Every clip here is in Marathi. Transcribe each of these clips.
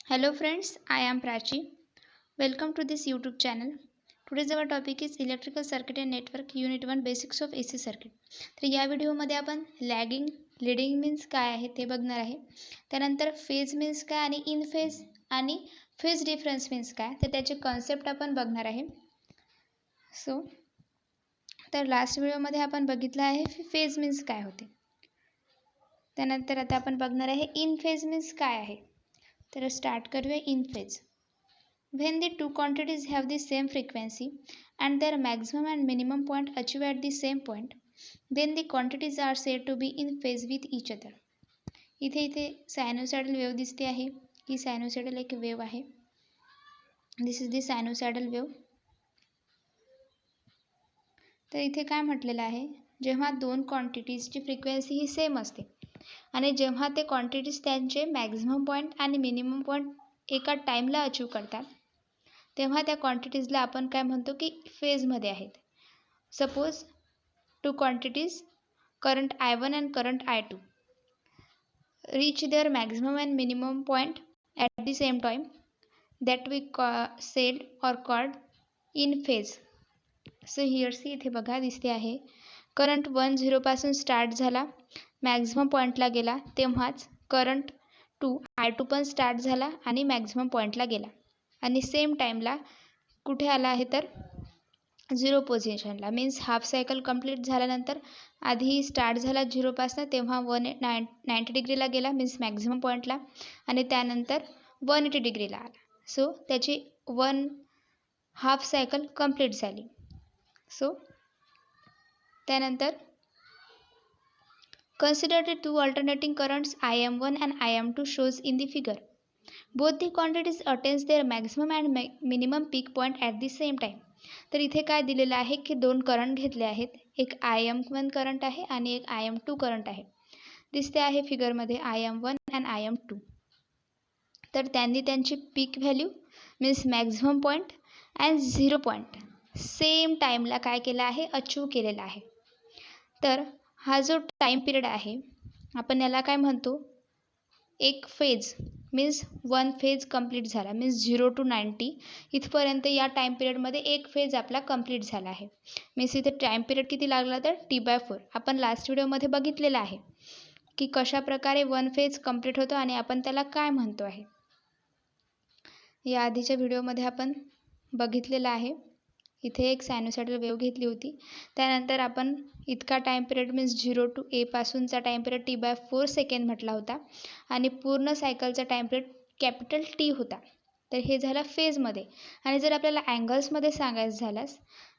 Hello friends, I am Prachi. Welcome to this YouTube channel. Today's our topic is Electrical Circuit and Network Unit 1 Basics of AC Circuit. तर या व्हिडिओमध्ये आपण लॅगिंग लीडिंग मीन्स काय आहे ते बघणार आहे. त्यानंतर फेज मीन्स काय आणि इन फेज आणि फेज डिफरन्स मीन्स काय तर त्याचे कॉन्सेप्ट आपण बघणार आहे. तर लास्ट व्हिडिओमध्ये आपण बघितलं आहे फेज मीन्स काय होते. त्यानंतर आता आपण बघणार आहे इन फेज मीन्स काय आहे. तर स्टार्ट करूया in phase. When the two quantities have the same frequency and their maximum and minimum point achieve at the same point, then the quantities are said to be in phase with each other. इथे सायनोसायडल वेव्ह दिसते आहे. ही सायनोसायडल एक वेव्ह आहे. दिस इज दी सायनोसायडल वेव्ह. तर इथे काय म्हटलेलं आहे, जेव्हा दोन क्वांटिटीजची फ्रिक्वेन्सी ही सेम असते आणि जेव्हा ते क्वांटिटीज त्यांचे मॅक्झिमम पॉईंट आणि मिनिमम पॉईंट एका टाईमला अचीव करतात तेव्हा त्या क्वांटिटीजला आपण काय म्हणतो की फेजमध्ये आहेत. Suppose two quantities current I1 and current I2 reach their maximum and minimum point at the same time that we said or called in phase. So here इथे बघा दिसते आहे करंट 1 पासून स्टार्ट झाला, मॅक्झिमम पॉईंटला गेला, तेव्हाच करंट I2 पण स्टार्ट झाला आणि मॅक्झिमम पॉईंटला गेला आणि सेम टाईमला कुठे आला आहे तर 0 पोझिशनला. मीन्स हाफ सायकल कंप्लीट झाल्यानंतर आधी स्टार्ट झाला 0पासून तेव्हा 90 डिग्रीला गेला मीन्स मॅक्झिमम पॉईंटला आणि त्यानंतर 180 डिग्रीला आला. सो त्याची हाफ सायकल कंप्लीट झाली. सो त्यानंतर consider the two alternating currents IM1 and IM2 shows in the figure. Both the quantities attains their maximum and minimum peak point at the same time. तर इथे काय दिलेलं आहे की दोन करंट घेतले आहेत. एक IM1 करंट आहे आणि एक IM2 करंट आहे. दिसते आहे फिगरमध्ये IM1 अँड IM2. तर त्यांनी त्यांची peak value means maximum point and 0 point same टाईमला काय केलं आहे अचीव केलेला आहे. तर हा जो टाईम पिरियड आहे आपण याला काय म्हणतो एक phase means one phase complete झाला मीन्स 0 to 90 इथपर्यंत या टाईम पिरियडमध्ये एक फेज आपला कंप्लीट झाला आहे. मीन्स इथे टाईम पिरियड किती लागला तर T/4. आपण लास्ट व्हिडिओमध्ये बघितलेलं आहे की कशाप्रकारे वन फेज कंप्लीट होतो आणि आपण त्याला काय म्हणतो आहे. या आधीच्या व्हिडिओमध्ये आपण बघितलेलं आहे. इथे एक सायनोसायडल वेव्ह घेतली होती. त्यानंतर आपण इतका time period means 0 to A पासूनचा टाईम पिरियड T/4 सेकंड म्हटला होता आणि पूर्ण सायकलचा टाईम पिरियड कॅपिटल T होता. तर हे झालं फेजमध्ये. आणि जर आपल्याला अँगल्समध्ये सांगायचं झाल्यास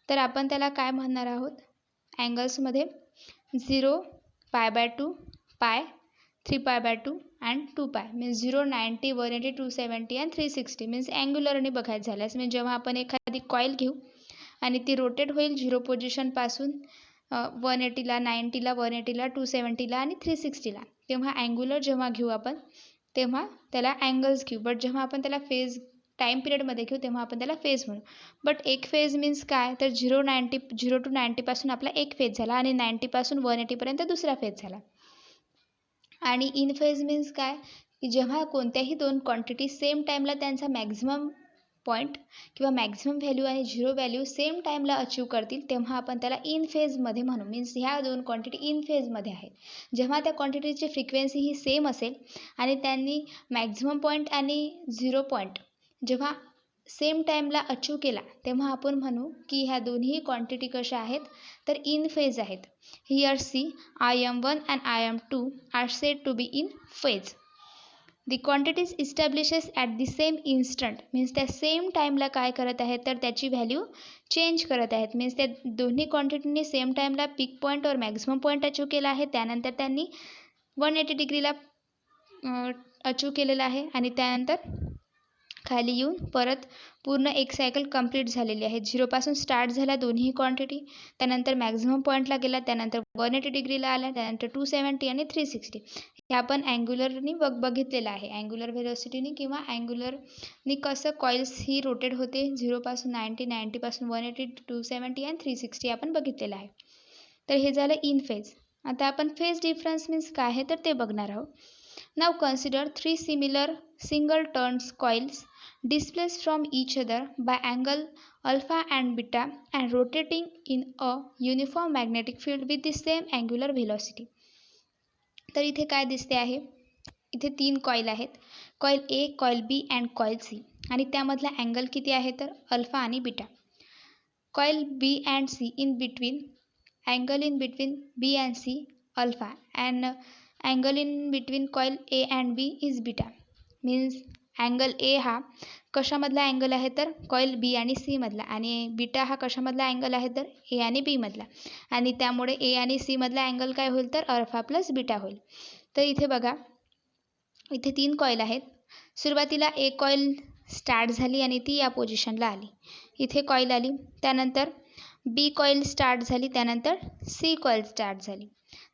तर आपण त्याला काय म्हणणार आहोत अँगल्समध्ये 0 π/2 π 3π/2 अँड 2π मीन्स 0 90 180 270 अँड 360 मीन्स अँग्युलरने बघायचं झाल्यास म्हणजे जेव्हा आपण एखादी कॉईल घेऊ आणि ती रोटेट होईल 0 पोझिशनपासून 180ला 90ला 180ला 270ला आणि 360ला तेव्हा अँग्युलर जेव्हा घेऊ आपण तेव्हा त्याला अँगल्स घेऊ. बट जेव्हा आपण त्याला फेज टाईम पिरियडमध्ये घेऊ तेव्हा आपण त्याला फेज म्हणू. बट एक फेज मीन्स काय तर 0 to 90पासून आपला एक फेज झाला आणि 90पासून 180पर्यंत दुसरा फेज झाला. आणि इन फेज मीन्स काय की जेव्हा कोणत्याही दोन क्वांटिटी सेम टाईमला त्यांचा मॅक्झिमम पॉईंट किंवा मॅक्झिमम व्हॅल्यू आणि 0 व्हॅल्यू सेम टाईमला अचीव करतील तेव्हा आपण त्याला इन फेजमध्ये म्हणू. मीन्स ह्या दोन क्वांटिटी इन फेजमध्ये आहेत. जेव्हा त्या क्वांटिटीची फ्रिक्वेन्सी ही सेम असेल आणि त्यांनी मॅक्झिमम पॉईंट आणि 0 पॉईंट जेव्हा सेम टाईमला अचीव केला तेव्हा आपण म्हणू की ह्या दोन्ही क्वांटिटी कशा आहेत तर इन फेज आहेत. Here see IM1 and IM2 are said to be in phase. The quantities establishes at the same instant means त्या सेम टाईमला काय करत आहेत तर त्याची व्हॅल्यू चेंज करत आहेत. मीन्स त्या दोन्ही क्वांटिटीने सेम टाईमला पीक पॉईंट और मॅक्झिमम पॉईंट अचीव केला आहे. त्यानंतर त्यांनी 180 डिग्रीला अचीव केलेला आहे आणि त्यानंतर खाली येऊन परत पूर्ण एक सायकल कंप्लीट झालेली आहे. 0 पासून स्टार्ट झाला दोन्ही क्वांटिटी, त्यानंतर मॅक्झिमम पॉईंटला गेला, त्यानंतर 180 डिग्रीला आला, त्यानंतर 270 आणि 360. हे आपण अँग्युलरनी बघितलेलं आहे. अँग्युलर व्हेलोसिटीनी किंवा अँग्युलरनी कसं कॉइल्स ही रोटेट होते 0 पासून 90, 90 पासून 180, 270 आणि 360 आपण बघितलेलं आहे. तर हे झालं इन फेज. आता आपण फेज डिफरन्स मीन्स काय आहे तर ते बघणार आहोत. Now consider three similar single turns coils displaced from each other by angle alpha and beta and rotating in a uniform magnetic field with the same angular velocity. तर इथे काय दिसते आहे, इथे 3 कॉईल आहेत, coil A, coil B and coil C, आणि त्यामधला अँगल किती आहे तर अल्फा आणि beta. Coil B and C in between, angle in between B and C alpha and angle in between coil A and B is beta. Means angle A हा कशामधला अँगल आहे तर कॉईल बी आणि सी मधला, आणि बीटा हा कशामधला अँगल आहे तर ए आणि बी मधला, आणि त्यामुळे ए आणि सी मधला अँगल काय होईल तर अल्फा प्लस बीटा होईल. तर इथे बघा, इथे 3 कॉईल आहेत. सुरुवातीला एक कॉईल स्टार्ट झाली आणि ती या पोझिशनला आली, इथे कॉईल आली. त्यानंतर बी कॉईल स्टार्ट झाली, त्यानंतर सी कॉईल स्टार्ट झाली.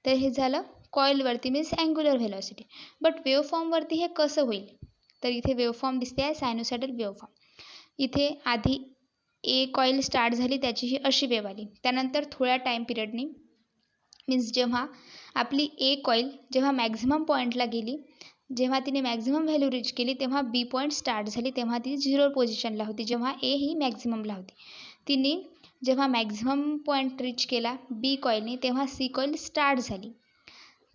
तर हे झालं कॉईलवरती, मीन्स अँग्युलर व्हेलॉसिटी. बट वेवफॉर्मवरती हे कसं होईल तर इथे वेवफॉर्म दिसते आहे सायनोसायडल वेवफॉर्म. इथे आधी ए कॉईल स्टार्ट झाली, त्याची ही अशी वेव आली. त्यानंतर थोड्या टाईम पिरियडनी, मीन्स जेव्हा आपली ए कॉईल जेव्हा मॅक्झिमम पॉईंटला गेली, जेव्हा तिने मॅक्झिमम व्हॅल्यू रीच केली, तेव्हा बी पॉईंट स्टार्ट झाली, तेव्हा ती 0 पोझिशनला होती, जेव्हा ए ही मॅक्झिममला होती. तिने जेव्हा मॅक्झिमम पॉईंट रीच केला बी कॉईलने, तेव्हा सी कॉईल स्टार्ट झाली.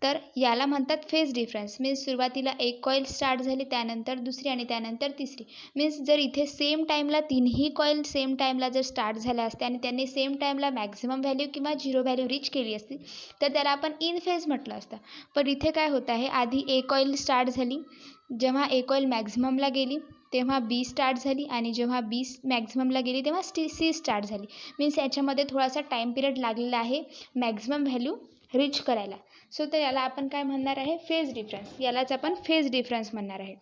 तर याला म्हणतात फेज डिफरन्स. मीन्स सुरुवातीला एक कॉईल स्टार्ट झाली, त्यानंतर दुसरी आणि त्यानंतर तिसरी. मीन्स जर इथे सेम टाईमला तिन्ही कॉईल सेम टाईमला जर स्टार्ट झाल्या असत्या आणि त्यांनी सेम टाईमला मॅक्झिमम व्हॅल्यू किंवा 0 व्हॅल्यू रीच केली असती, तर त्याला आपण इन फेज म्हटलं असतं. पण इथे काय होत आहे, आधी ए कॉईल स्टार्ट झाली, जेव्हा ए कॉईल मॅक्झिममला गेली तेव्हा बी स्टार्ट झाली, आणि जेव्हा बी मॅक्झिममला गेली तेव्हा सी स्टार्ट झाली. मीन्स याच्यामध्ये थोडासा टाईम पिरियड लागलेला आहे मॅक्झिमम व्हॅल्यू रीच करायला. सो तर याला आपण काय म्हणणार आहे, फेज डिफरन्स. यालाच आपण फेज डिफरन्स म्हणणार आहे.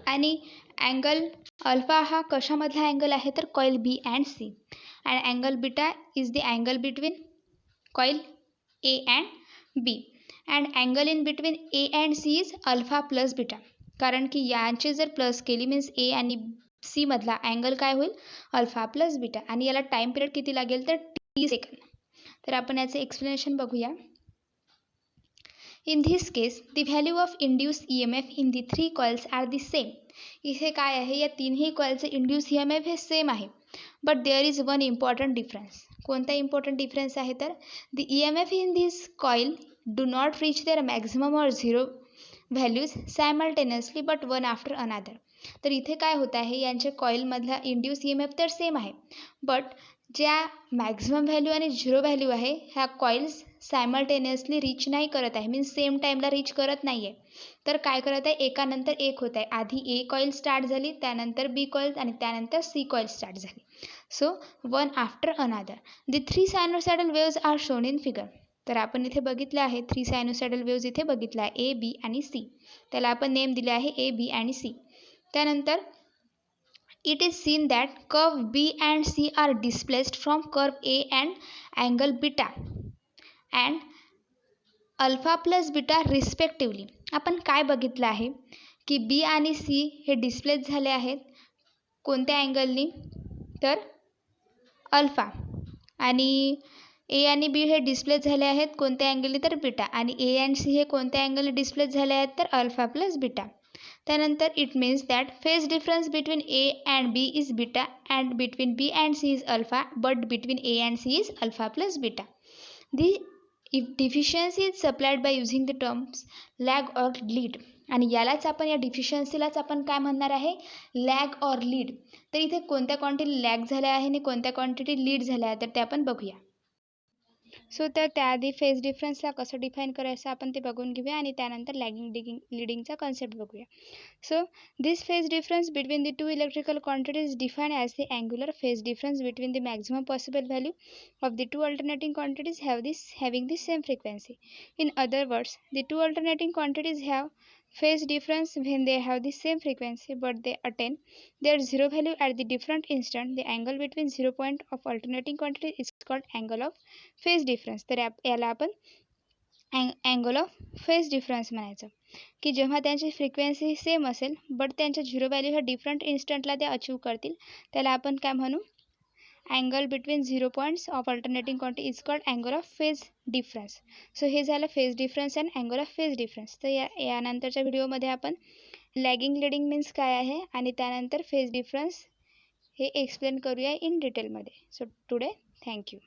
आणि अँगल अल्फा हा कशामधला अँगल आहे तर coil B and C, and angle beta is the angle between coil A and B, and angle in between A and C is alpha plus beta. कारण की यांची जर प्लस केली मीन्स ए आणि सी मधला अँगल काय होईल अल्फा प्लस बीटा, आणि याला टाईम पिरियड किती लागेल तर टी सेकंद. तर आपण याचे एक्सप्लेनेशन बघूया. In this case, the value of induced EMF in the 3 coils are the same. इथे काय आहे, या तिन्ही कॉइलचे इंड्यूस EMF हे सेम आहे. But there is one important difference. कोणता इम्पॉर्टंट डिफरन्स आहे तर the EMF in this coil do not reach their maximum और 0 values simultaneously but one after another. तर इथे काय होत आहे, यांच्या कॉईलमधला इंड्यूस EMF तर सेम आहे, बट ज्या मॅक्झिमम व्हॅल्यू आणि 0 व्हॅल्यू आहे ह्या कॉइल्स सायमल्टेनियसली रीच नाही करत आहे, मीन्स सेम टाईमला रीच करत नाही आहे. तर काय करत आहे, एकानंतर एक होत आहे. आधी ए कॉईल स्टार्ट झाली, त्यानंतर बी कॉईल, आणि त्यानंतर सी कॉईल स्टार्ट झाली. So one after another. The 3 sinusoidal waves are shown in figure. तर आपण इथे बघितले आहे 3 सायनोसायडल वेव्ज इथे बघितल्या आहे, ए, बी आणि सी. त्याला आपण नेम दिले आहे ए, बी आणि सी. त्यानंतर it is seen that curve B and C are displaced from curve A and angle beta and alpha plus beta respectively. आपण काय बघितलं आहे की B आणि C हे डिस्प्लेस झाले आहेत कोणत्या अँगलनी तर अल्फा, आणि ए आणि बी हे डिस्प्लेस झाले आहेत कोणत्या अँगलनी तर बीटा, आणि ए अँड सी हे कोणत्या अँगलनी डिस्प्लेस झाले आहेत तर अल्फा प्लस बीटा. त्यानंतर it means that phase difference between A and B is beta and between B and C is alpha, but between A and C is alpha plus beta. The deficiency is supplied by using the terms lag or lead. आणि यालाच आपण, या डिफिशियन्सीलाच आपण काय म्हणणार आहे, लॅग ऑर लीड. तर इथे कोणत्या क्वांटिटी लॅग झाल्या आहे आणि कोणत्या क्वांटिटी लीड झाल्या आहे तर ते आपण बघूया. सो तर त्याआधी फेज डिफरन्सला कसं डिफाईन करायचं आपण ते बघून घेऊया, आणि त्यानंतर लीडिंगचा कन्सेप्ट बघूया. So this phase difference between the 2 electrical quantities defined as the angular phase difference between the maximum possible value of the 2 alternating quantities having the same frequency. In other words, the 2 alternating quantities have phase difference when they have the same frequency but they attain their 0 value at the different instant. The angle between 0 point of alternating quantity is called angle of phase difference. तर याला आपण अँगल ऑफ फेज डिफरन्स म्हणायचं, की जेव्हा त्यांची फ्रिक्वेन्सी सेम असेल बट त्यांच्या 0 व्हॅल्यू ह्या डिफरंट इन्स्टंटला ते अचीव करतील, त्याला आपण काय म्हणू, angle between 0 points of alternating quantity is called angle of phase difference. So हे झालं phase difference and angle of phase difference. तर यानंतरच्या व्हिडिओमध्ये आपण लॅगिंग लीडिंग मीन्स काय आहे आणि त्यानंतर फेज डिफरन्स हे एक्सप्लेन करूया इन डिटेलमध्ये. So today thank you.